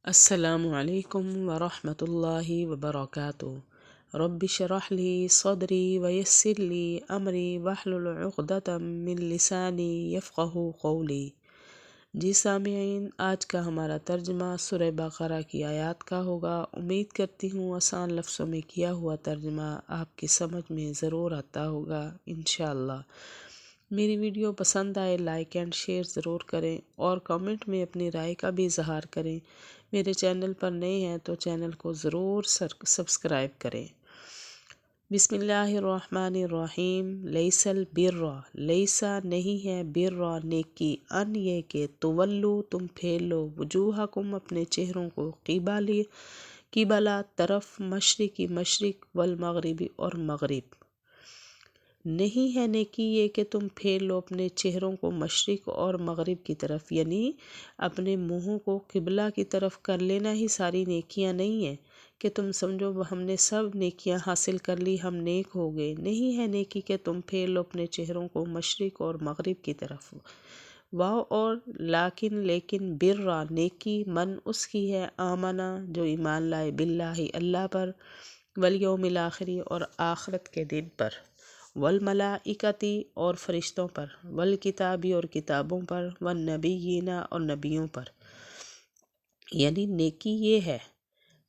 السلام علیکم ورحمۃ اللہ وبرکاتہ۔ رب اشرح لی صدری ویسر لی امری واحلل عقدۃ من لسانی یفقہوا قولی۔ جی سامعین، آج کا ہمارا ترجمہ سورہ بقرہ کی آیات کا ہوگا۔ امید کرتی ہوں آسان لفظوں میں کیا ہوا ترجمہ آپ کی سمجھ میں ضرور آتا ہوگا انشاءاللہ۔ میری ویڈیو پسند آئے لائک اینڈ شیئر ضرور کریں اور کامنٹ میں اپنی رائے کا بھی اظہار کریں۔ میرے چینل پر نئے ہیں تو چینل کو ضرور سبسکرائب کریں۔ بسم اللہ الرحمن الرحیم۔ لیس البر، لیسا نہیں ہے، بر نیکی، ان یہ کہ تولو تم پھیر لو، وجوہکم اپنے چہروں کو، قبلہ طرف، مشرقی مشرق، والمغربی اور مغرب۔ نہیں ہے نیکی یہ کہ تم پھیر لو اپنے چہروں کو مشرق اور مغرب کی طرف، یعنی اپنے منہوں کو قبلہ کی طرف کر لینا ہی ساری نیکیاں نہیں ہیں کہ تم سمجھو ہم نے سب نیکیاں حاصل کر لی، ہم نیک ہو گئے۔ نہیں ہے نیکی کہ تم پھیر لو اپنے چہروں کو مشرق اور مغرب کی طرف۔ واو اور لیکن برا نیکی من اس کی ہے، آمنا جو ایمان لائے، باللہ اللہ پر، والیوم الآخری اور آخرت کے دن پر، والملائکتی اور فرشتوں پر، والکتابی اور کتابوں پر، والنبیین اور نبیوں پر۔ یعنی نیکی یہ ہے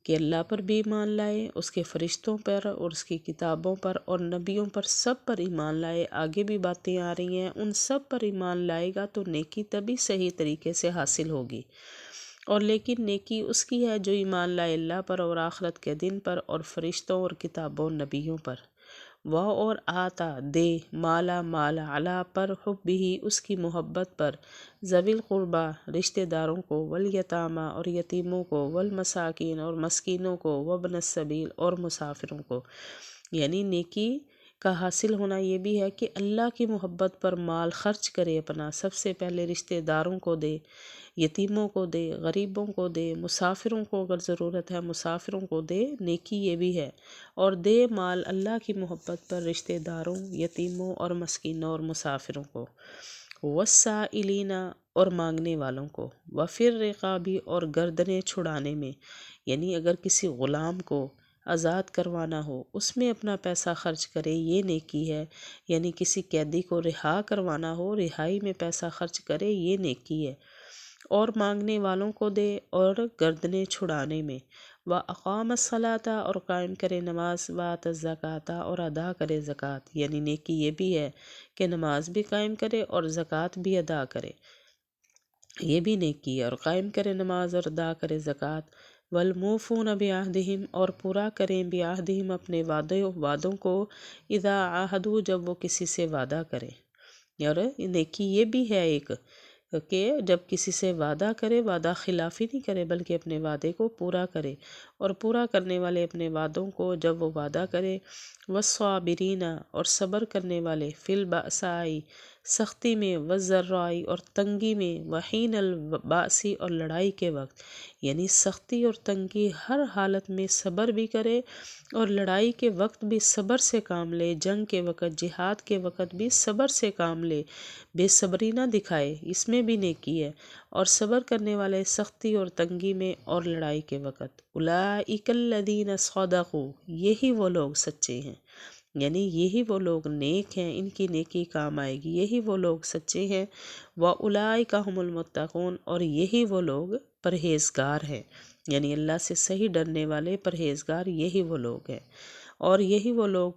کہ اللہ پر بھی ایمان لائے، اس کے فرشتوں پر اور اس کی کتابوں پر اور نبیوں پر، سب پر ایمان لائے۔ آگے بھی باتیں آ رہی ہیں، ان سب پر ایمان لائے گا تو نیکی تبھی صحیح طریقے سے حاصل ہوگی۔ اور لیکن نیکی اس کی ہے جو ایمان لائے اللہ پر اور آخرت کے دن پر اور فرشتوں اور کتابوں نبیوں پر۔ وہ اور آتا دے، مالا مال، علا پر، حبہ اس کی محبت پر، ذوی القربہ رشتہ داروں کو، والیتامى اور یتیموں کو، والمساکین اور مسکینوں کو، وابن السبیل اور مسافروں کو۔ یعنی نیکی کا حاصل ہونا یہ بھی ہے کہ اللہ کی محبت پر مال خرچ کرے اپنا، سب سے پہلے رشتہ داروں کو دے، یتیموں کو دے، غریبوں کو دے، مسافروں کو اگر ضرورت ہے مسافروں کو دے، نیکی یہ بھی ہے۔ اور دے مال اللہ کی محبت پر رشتہ داروں، یتیموں اور مسکینوں اور مسافروں کو، والسائلین اور مانگنے والوں کو، وفی الرقاب اور گردنیں چھڑانے میں، یعنی اگر کسی غلام کو آزاد کروانا ہو اس میں اپنا پیسہ خرچ کرے، یہ نیکی ہے۔ یعنی کسی قیدی کو رہا کروانا ہو، رہائی میں پیسہ خرچ کرے، یہ نیکی ہے۔ اور مانگنے والوں کو دے اور گردنیں چھڑانے میں، وَأَقَامَ الصَّلَاةَ اور قائم کرے نماز، وَآتَى الزَّكَاةَ اور ادا کرے زکوٰۃ۔ یعنی نیکی یہ بھی ہے کہ نماز بھی قائم کرے اور زکوٰۃ بھی ادا کرے، یہ بھی نیکی ہے۔ اور قائم کرے نماز اور ادا کرے زکوٰۃ۔ وَالْمُوفُونَ بِعَهْدِهِمْ اور پورا کریں بِعَهْدِهِمْ اپنے وعدوں کو، اذا عاہدوا جب وہ کسی سے وعدہ کریں۔ اور نیکی یہ بھی ہے ایک کہ جب کسی سے وعدہ کرے، وعدہ خلافی نہیں کرے بلکہ اپنے وعدے کو پورا کرے، اور پورا کرنے والے اپنے وعدوں کو جب وہ وعدہ کرے، والصابرین اور صبر کرنے والے، فی البأساء سختی میں، والضراء اور تنگی میں، وحین البأس اور لڑائی کے وقت۔ یعنی سختی اور تنگی ہر حالت میں صبر بھی کرے اور لڑائی کے وقت بھی صبر سے کام لے، جنگ کے وقت، جہاد کے وقت بھی صبر سے کام لے، بے صبری نہ دکھائے، اس میں بھی نیکی ہے۔ اور صبر کرنے والے سختی اور تنگی میں اور لڑائی کے وقت، اولئک الذین صدقوا یہی وہ لوگ سچے ہیں، یعنی یہی وہ لوگ نیک ہیں، ان کی نیکی کام آئے گی، یہی وہ لوگ سچے ہیں۔ وَأُولَئِكَ هُمُ الْمُتَّقُونَ اور یہی وہ لوگ پرہیزگار ہیں، یعنی اللہ سے صحیح ڈرنے والے پرہیزگار یہی وہ لوگ ہیں، اور یہی وہ لوگ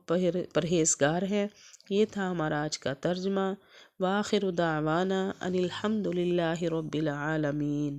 پرہیزگار ہیں۔ یہ تھا ہمارا آج کا ترجمہ۔ وآخر دعوانا ان الحمد للہ رب العالمین۔